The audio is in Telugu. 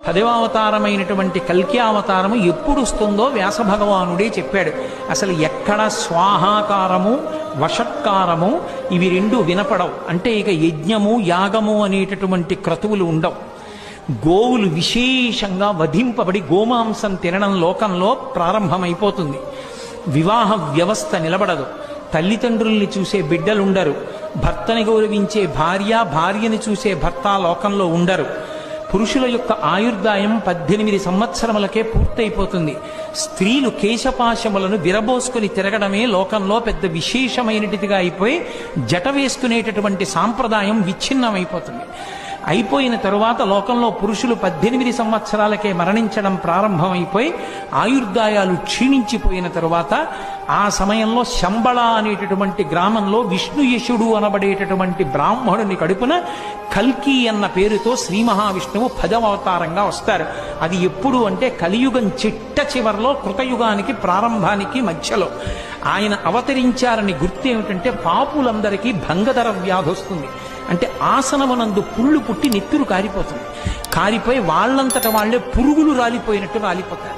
పదవావతారమైనటువంటి కల్కి అవతారము ఎప్పుడు వస్తుందో వ్యాస భగవానుడే చెప్పాడు. అసలు ఎక్కడ స్వాహాకారము వషట్కారము ఇవి రెండు వినపడవు. అంటే ఇక యజ్ఞము యాగము అనేటటువంటి క్రతువులు ఉండవు. గోవులు విశేషంగా వధింపబడి గోమాంసం తినడం లోకంలో ప్రారంభమైపోతుంది. వివాహ వ్యవస్థ నిలబడదు. తల్లిదండ్రుల్ని చూసే బిడ్డలుండరు. భర్తని గౌరవించే భార్య, భార్యని చూసే భర్త లోకంలో ఉండరు. పురుషుల యొక్క ఆయుర్దాయం 18 సంవత్సరములకే పూర్తయిపోతుంది. స్త్రీలు కేశపాశములను విరబోసుకుని తిరగడమే లోకంలో పెద్ద విశేషమైనటిదిగా అయిపోయి జట వేసుకునేటటువంటి సాంప్రదాయం విచ్ఛిన్నమైపోతుంది. అయిపోయిన తరువాత లోకంలో పురుషులు 18 సంవత్సరాలకే మరణించడం ప్రారంభమైపోయి ఆయుర్దాయాలు క్షీణించిపోయిన తరువాత ఆ సమయంలో శంబళ అనేటటువంటి గ్రామంలో విష్ణుయశుడు అనబడేటటువంటి బ్రాహ్మణుని కడుపున కల్కి అన్న పేరుతో శ్రీ మహావిష్ణువు 10వ అవతారంగా వస్తారు. అది ఎప్పుడు అంటే కలియుగం చిట్ట చివరిలో, కృతయుగానికి ప్రారంభానికి మధ్యలో ఆయన అవతరించారని గుర్తు ఏమిటంటే పాపులందరికీ భంగధర వ్యాధి వస్తుంది. అంటే ఆసనమునందు పుళ్ళు పుట్టి నెత్తురు కారిపోతుంది. కారిపోయి వాళ్ళంతట వాళ్లే పురుగులు రాలిపోయినట్టు రాలిపోతారు.